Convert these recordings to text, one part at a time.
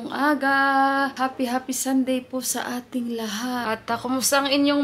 ngayong aga. Happy Sunday po sa ating lahat. At kumusta ang inyong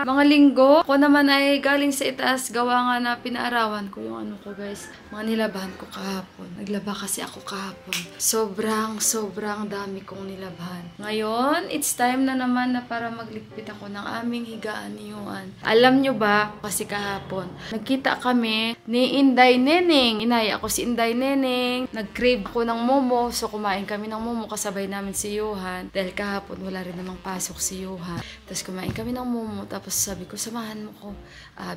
mga linggo? Ako naman ay galing sa itaas. Gawa nga na pinaarawan ko yung ano ko guys. Mga nilabahan ko kahapon. Naglaba kasi ako kahapon. Sobrang dami kong nilabahan. Ngayon, it's time na naman na para magligpit ako ng aming higaan ni Juan. Alam nyo ba, kasi kahapon, nagkita kami ni Inday Neneng. Inaya ako si Inday Neneng. Nag-crave ako ng momo. So, kumain kami ng momo. Kasabay namin si Johan. Dahil kahapon, wala rin namang pasok si Johan. Tapos, kumain kami ng momo. Tapos, sabi ko, samahan mo ko.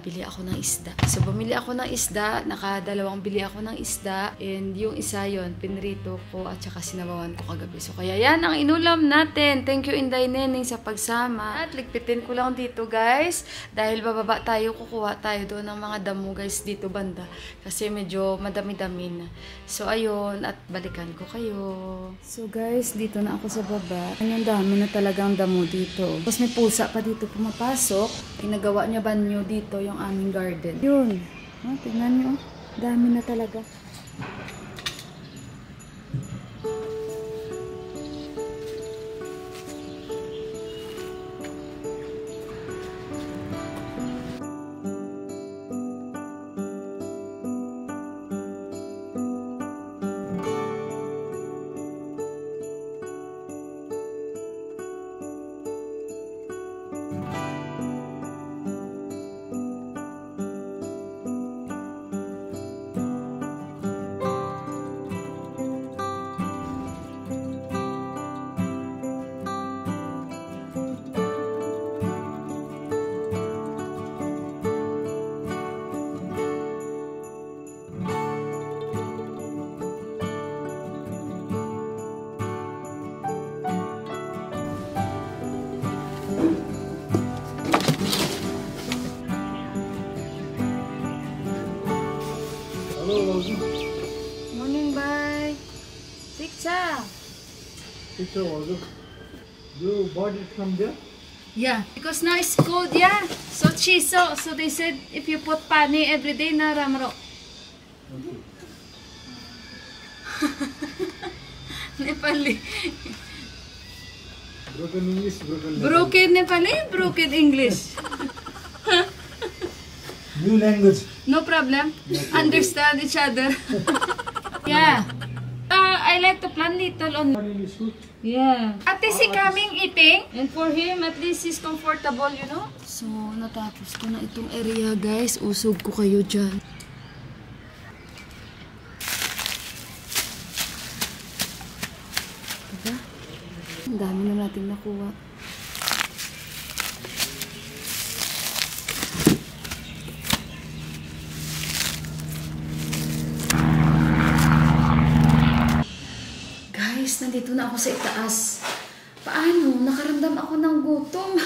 Bili ako ng isda. So, bumili ako ng isda. Nakadalawang bili ako ng isda. And yung isa yon pinrito ko at saka sinabawan ko kagabi. So, kaya yan ang inulam natin. Thank you, Inday Neneng, sa pagsama. At ligpitin ko lang dito, guys. Dahil bababa tayo, kukuha tayo doon ng mga damo, guys, dito banda. Kasi medyo madami-dami na. So, ayun. At balikan ko kayo. So, guys, dito na ako sa baba. Ang dami na talagang damo dito. Tapos may pusa pa dito pumapasok. Ginagawa niya banyo dito yung aming garden. Yun. Tingnan niyo. Dami na talaga. Morning, bye. Picture. Picture also. You bought it from there? Yeah, because now it's cold, yeah. So chiso. So they said if you put pani every day na ramro. Okay. Nepali. Broken English, Broken Nepali, broken English. New language. No problem. Understand each other. Yeah. I like to plan little on. Yeah. At least he coming eating. And for him, at least he's comfortable, you know. So, natapos ko na itong area, guys. Usog ko kayo dyan. Diba? Ang dami na natin nakuha. Nandito na ako sa itaas. Paano? Nakaramdam ako ng gutom.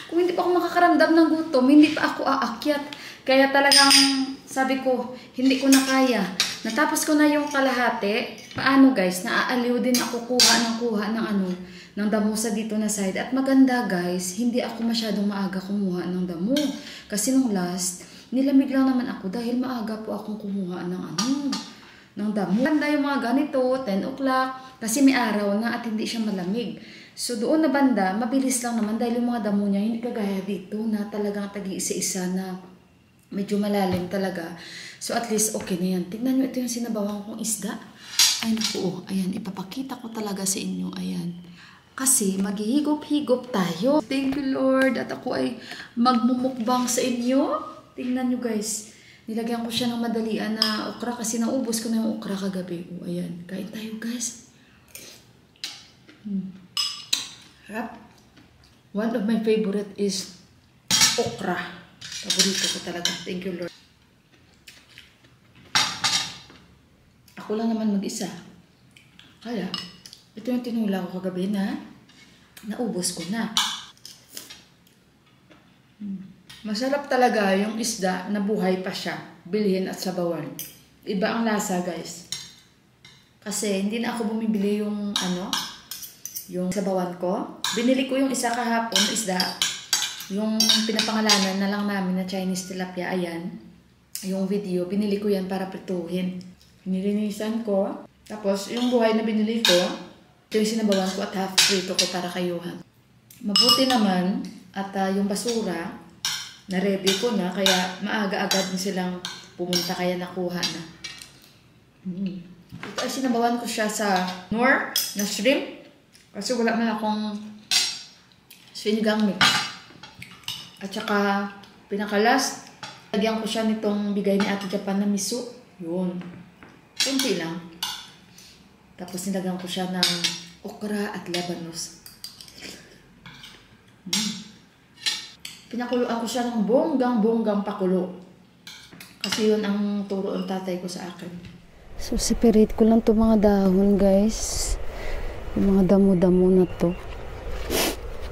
Kung hindi pa ako makakaramdam ng gutom, hindi pa ako aakyat. Kaya talagang sabi ko, hindi ko na kaya. Natapos ko na yung kalahati. Paano guys? Naaaliw din ako kuha ng damusa dito na side. At maganda guys, hindi ako masyadong maaga kumuha ng damo. Kasi nung last, nilamig lang naman ako dahil maaga po akong kumuha ng damo. Maganda yung mga ganito, 10 o'clock. Kasi may araw na at hindi siya malamig. So doon na banda, mabilis lang naman dahil yung mga damo niya hindi kagaya dito na talagang tag-iisa-isa na medyo malalim talaga. So at least okay na yan. Tignan nyo, ito yung sinabawang kong isda. Ay naku, ayan, ipapakita ko talaga sa inyo. Ayan. Kasi maghihigop-higop tayo. Thank you Lord at ako ay magmumukbang sa inyo. Tingnan nyo guys. Nilagyan ko siya ng madalian na okra kasi naubos ko na yung okra kagabi. O ayan, kain tayo guys. Harap. One of my favorite is okra. Paborito ko talaga. Thank you Lord. Ako lang naman mag-isa. Kaya, ito yung tinula ko kagabi na naubos ko na. Masarap talaga yung isda na buhay pa siya. Bilhin at sabawan. Iba ang lasa guys. Kasi hindi na ako bumibili yung yung sabawan ko. Binili ko yung isa kahapon, isda. Yung pinapangalanan na lang namin na Chinese tilapia, ayan. Yung video, binili ko yan para prituhin. Nilinisan ko. Tapos, yung buhay na binili ko, Ito yung sinabawan ko at half prito ko para kayuhan. Mabuti naman at yung basura, na-ready ko na, kaya maaga-agad na silang pumunta, kaya nakuha na. Ito ay sinabawan ko siya sa Knorr na shrimp. Kasi wala man akong sinigang mix. At saka, pinakalas, lagyan ko siya nitong bigay ni Ate Japan na miso. Yun. Kunti lang. Tapos nilagyan ko siya ng okra at labanos. Pinakuluan ko siya ng bonggang pakulo. Kasi yun ang turo ng tatay ko sa akin. So, separate ko lang to mga dahon, guys. Yung mga damo-damo na to.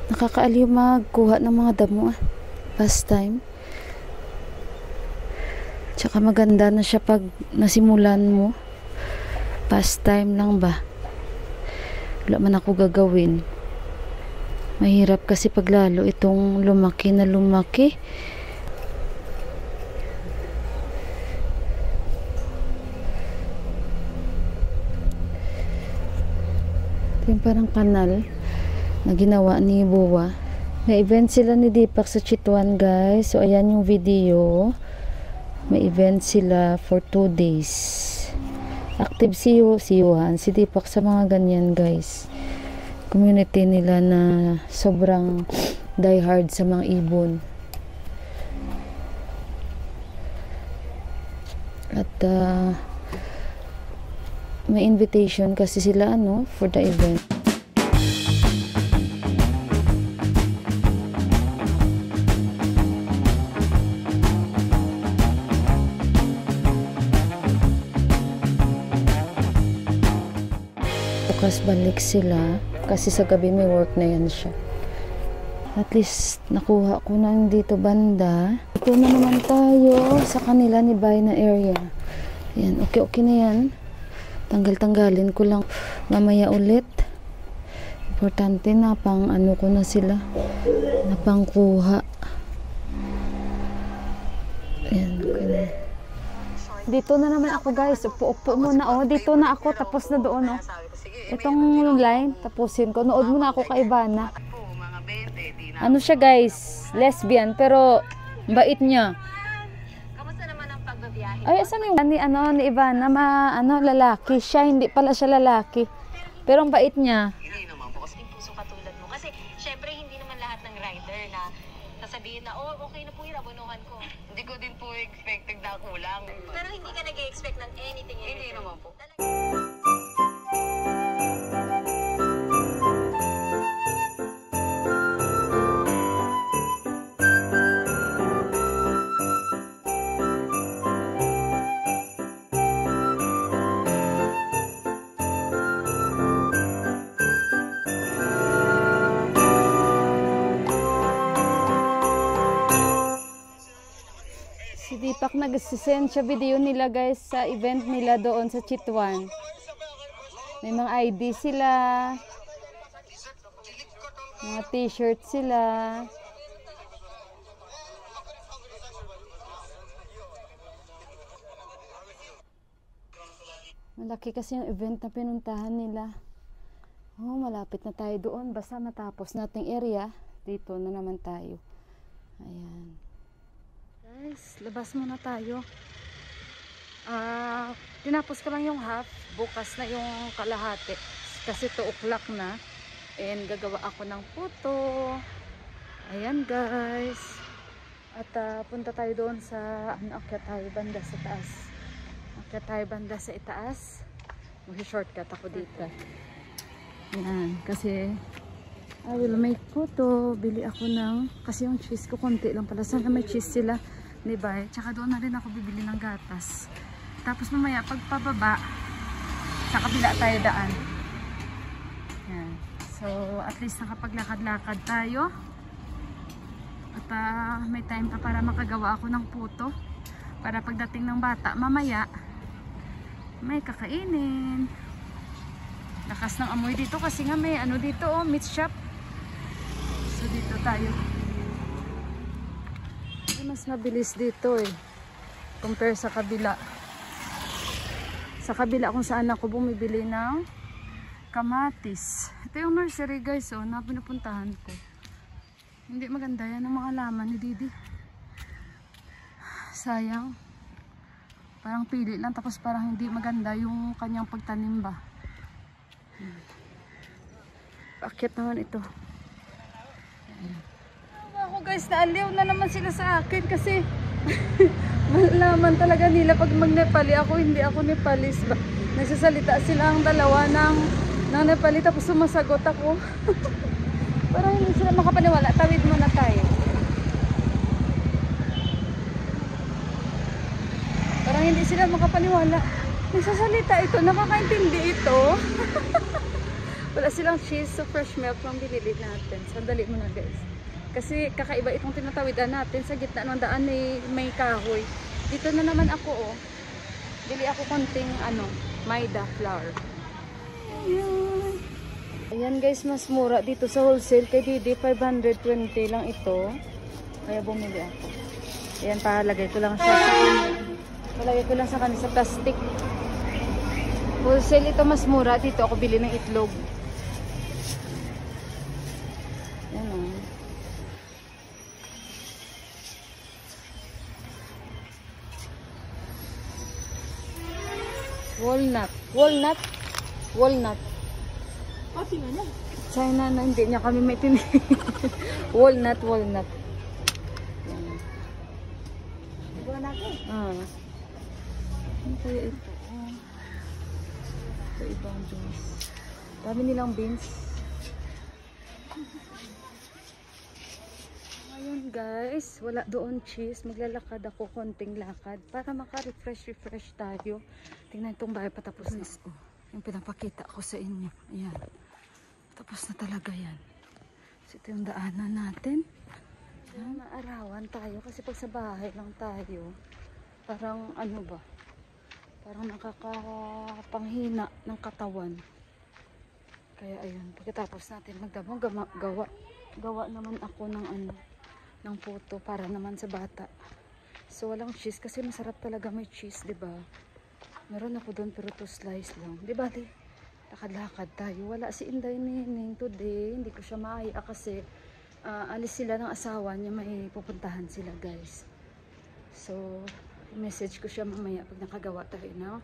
Nakakaaliw magkuha ng mga damo, past time. Tsaka maganda na siya pag nasimulan mo. Past time lang ba? Wala man ako gagawin. Mahirap kasi paglalo itong lumaki na lumaki. Ito yung parang kanal na ginawa ni Buwa. May event sila ni Deepak sa Chitwan, guys. So ayan yung video. May event sila for 2 days. Active si Yuhan, si Deepak sa mga ganyan, guys. Community nila na sobrang diehard sa mga ibon. At may invitation kasi sila for the event. Bukas balik sila kasi sa gabi may work na yan siya. At least nakuha ko na dito banda. Ito na naman tayo sa kanila ni Bay na area. Yan, okay na yan. Tanggalin ko lang mamaya ulit. Importante na pang ko na sila. Na pangkuha. Yan, okay na. Dito na naman ako, guys. Upo muna dito na ako tapos na doon Itong line, tapusin ko. Nood muna ako kay Ivana. Ano siya, guys? Lesbian, pero bait niya. Kamusta naman ang pagbabiyahe? Ay, asan yung ni Ivana? Lalaki siya. Hindi pala siya lalaki. Pero ang bait niya. Hindi naman po. Kasi puso katulad mo. Kasi, syempre, hindi naman lahat ng rider na sasabihin na, okay na po yun, abonuhan ko. Hindi ko din po expected na kulang. Pero hindi ka nag-expect ng anything. Hindi naman po. Si Deepak nag-send siya video nila, guys, sa event nila doon sa Chitwan. May mga ID sila. Mga t-shirt sila. Malaki kasi yung event na pinuntahan nila. Malapit na tayo doon. Basta matapos nating area, dito na naman tayo. Ayan. Guys, labas muna tayo. Tinapos ko lang yung half. Bukas na yung kalahati. Kasi 2 o'clock na. And gagawa ako ng puto. Ayan, guys. At punta tayo doon sa akyat tayo banda sa taas. Akyat tayo banda sa itaas. Mag-shortcut ako dito. Ayan, kasi I will make puto. Bili ako ng, kasi yung cheese ko konti lang pala. Sana may cheese sila. Diba? Tsaka doon na rin ako bibili ng gatas. Tapos mamaya pagpababa sa kabila tayo daan. Yan. So at least nakapaglakad-lakad tayo. At may time pa para makagawa ako ng puto. Para pagdating ng bata mamaya may kakainin. Lakas ng amoy dito kasi nga may dito meat shop. So dito tayo. Mas mabilis dito compare sa kabila. Sa kabila kung saan ako bumibili ng kamatis. Ito yung nursery guys, oh, na pinupuntahan ko. Hindi maganda yan ang mga laman ni Didi. Sayang. Parang pili lang, tapos parang hindi maganda yung kanyang pagtanim ba. Paakyat naman ito. Ako guys, naaliw na naman sila sa akin kasi malaman talaga nila pag mag-Nepali ako, hindi ako Nepalis ba. Nagsasalita sila ang dalawa ng Nepali tapos sumasagot ako. Parang hindi sila makapaniwala. Tawid muna tayo. Parang hindi sila makapaniwala. Nagsasalita ito, nakakaintindi ito. Wala silang cheese, so fresh milk lang binili natin. Sandali muna guys. Kasi kakaiba itong tinatawidan natin sa gitna ng daan may kahoy. Dito na naman ako oh. Bili ako konting maida flour. Ayan. Ayan guys, mas mura dito sa wholesale kay Didi. 520 lang ito. Kaya bumili ako. Ayan, palagay ko lang siya sa palagay ko lang sa kanila sa plastic. Wholesale ito mas mura. Dito ako bili ng itlog. Ayan o. Walnut. China na hindi niya kami may tindi. walnut. Yan. Ano kaya ito? Ito ibang juice. Dami nilang beans. Ayun guys, wala doon cheese. Maglalakad ako konting lakad para maka-refresh tayo. Tingnan itong bahay patapos na. Yung pinapakita ko sa inyo. Ayan. Tapos na talaga yan. So, ito yung daanan natin. Ayan, maarawan tayo kasi pag sa bahay lang tayo, parang parang nakakapanghina ng katawan. Kaya ayun, pagkatapos natin magdamong gawa naman ako ng puto para naman sa bata. So walang cheese kasi masarap talaga may cheese, 'di ba? Meron ako doon pero 2 slice lang. 'Di ba? Lakad-lakad tayo. Wala si Inday Nining today. Hindi ko siya maaya kasi alis sila ng asawa niya, may pupuntahan sila guys. So message ko siya mamaya pag nakagawa tayo na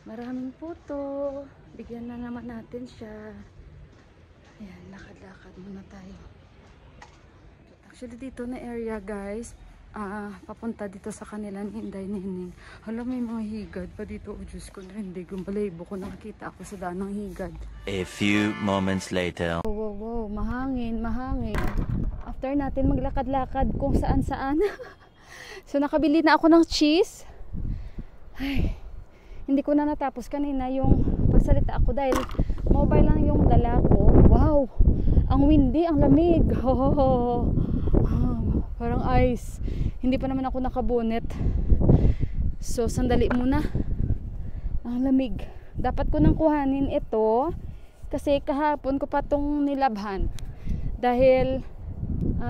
maraming puto. Bigyan na naman natin siya. Ayan, lakad-lakad muna tayo. Actually dito na area guys, papunta dito sa kanila ni Inday Nining. Hala, may mga higad pa dito. Oh Diyos ko, hindi gumbalayibo ko, nakakita ako sa daan ng higad. A few moments later. Wow, mahangin. After natin maglakad-lakad kung saan-saan. So nakabili na ako ng cheese. Ay, hindi ko na natapos kanina yung pagsalita ako dahil mobile lang yung dala ko. Wow, ang windy, ang lamig. Parang ice. Hindi pa naman ako nakabonet. So sandali muna. Ang lamig. Dapat ko nang kuhanin ito kasi kahapon ko pa tong nilabhan. Dahil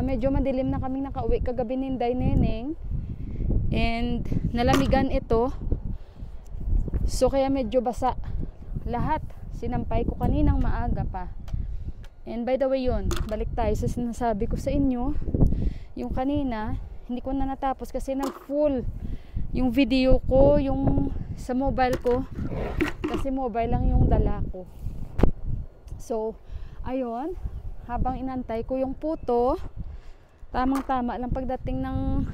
medyo madilim na kaming nakauwi kagabi ni Inday Nining. And nalamigan ito. So kaya medyo basa lahat. Sinampay ko kaninang maaga pa. And by the way yun, balik tayo sa sinasabi ko sa inyo. Yung kanina, hindi ko na natapos kasi nag-full yung video ko, yung sa mobile ko. Kasi mobile lang yung dala ko. So, ayun, habang inantay ko yung puto, tamang-tama lang pagdating ng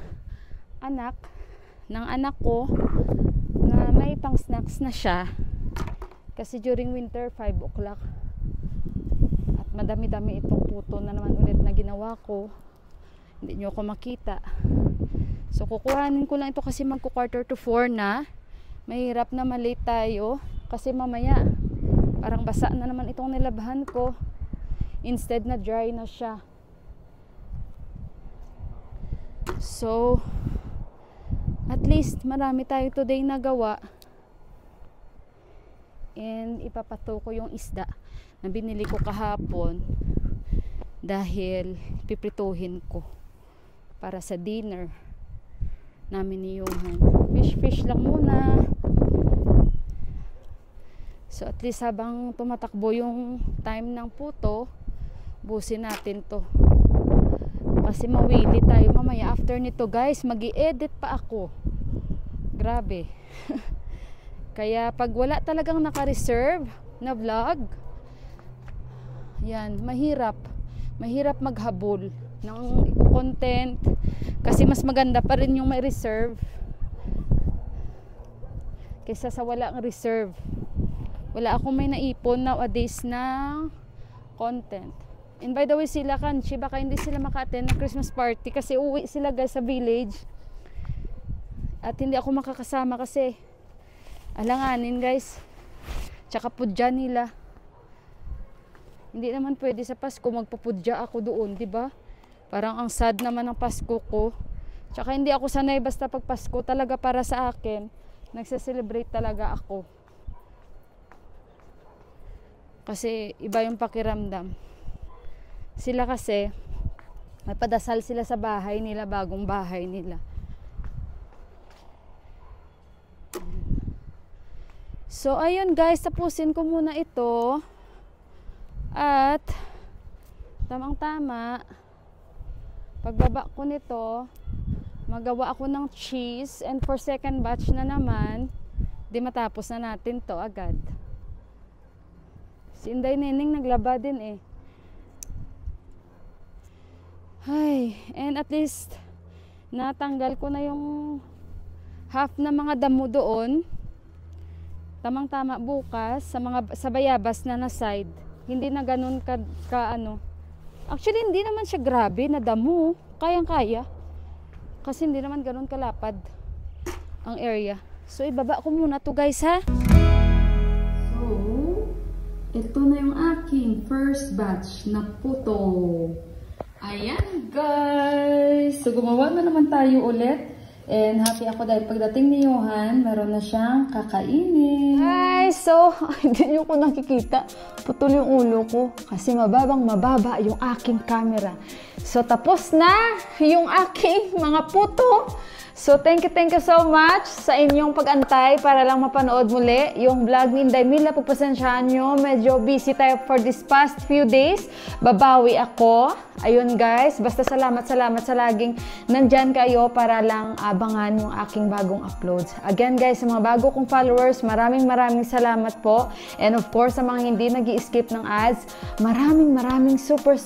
anak ko na may pang snacks na siya. Kasi during winter, 5 o'clock. At madami-dami itong puto na naman ulit na ginawa ko. Hindi nyo ako makita. So kukuhanin ko lang ito kasi magko-quarter to 4 na. Mahirap na malate tayo kasi mamaya parang basa na naman itong nilabhan ko. Instead na dry na siya. So at least marami tayo today na gawa. And ipapato ko yung isda na binili ko kahapon dahil piprituhin ko para sa dinner namin ni Johan. Fish lang muna. So at least habang tumatakbo yung time ng puto, busin natin to. Kasi mawili tayo mamaya. After nito guys, mag-i-edit pa ako. Grabe. Kaya pag wala talagang naka-reserve na vlog, yan, mahirap maghabol ng content. Kasi mas maganda pa rin yung may reserve kaysa sa walang reserve. Wala akong may naipon nowadays na content. And by the way, sila Kanchi, baka hindi sila maka-attend ng Christmas party kasi uwi sila guys sa village. At hindi ako makakasama kasi alanganin guys. Tsaka pudya nila. Hindi naman pwede sa Pasko magpupudya ako doon, di ba? Parang ang sad naman ng Pasko ko. Tsaka hindi ako sanay basta pag Pasko talaga para sa akin. Nagse-celebrate talaga ako. Kasi iba yung pakiramdam. Sila kasi may padasal sila sa bahay nila, bagong bahay nila. So ayun guys, tapusin ko muna ito. At tamang-tama pagbaba ko nito, magawa ako ng cheese, and for second batch na naman, di matapos na natin to agad. Si Inday Neneng naglaba din eh. Ay, and at least natanggal ko na yung half na mga damo doon. Tamang-tama bukas sa bayabas na side. Hindi na ganun ka ano. Actually, hindi naman siya grabe na damo. Kayang-kaya. Kasi hindi naman ganun kalapad ang area. So, ibaba ko muna to guys ha. So, ito na yung aking first batch na puto. Ayan guys. So, gumawa na naman tayo ulit. And happy ako dahil pagdating ni Johan, meron na siyang kakainin. Hi! So, hindi nyo ko nakikita. Putol yung ulo ko kasi mababa yung aking camera. So, tapos na yung aking mga puto. So, thank you so much sa inyong pag-antay para lang mapanood muli yung vlog ni Inday Mila. Pagpasensyahan nyo, medyo busy tayo for this past few days. Babawi ako. Ayun guys, basta salamat sa laging nandyan kayo para lang abangan yung aking bagong uploads. Again guys, sa mga bago kong followers, maraming salamat po. And of course, sa mga hindi nag-i-skip ng ads, maraming super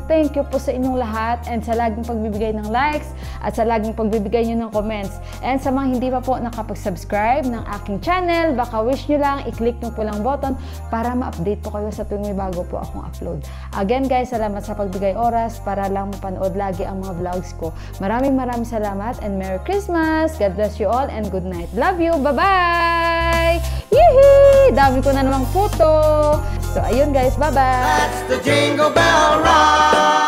thank you po sa inyong lahat and sa laging pagbibigay ng likes at sa laging pagbibigay nyo ng comments. And sa mga hindi pa po nakapag-subscribe ng aking channel, baka wish nyo lang, i-click nyo po lang button para ma-update po kayo sa tuwing may bago po akong upload. Again guys, salamat sa pagbigay oras para lang mapanood lagi ang mga vlogs ko. Maraming salamat and Merry Christmas! God bless you all and good night. Love you! Bye-bye! Yee! Dami ko na namang puto! So ayun guys, bye-bye! That's the Jingle Bell Ride!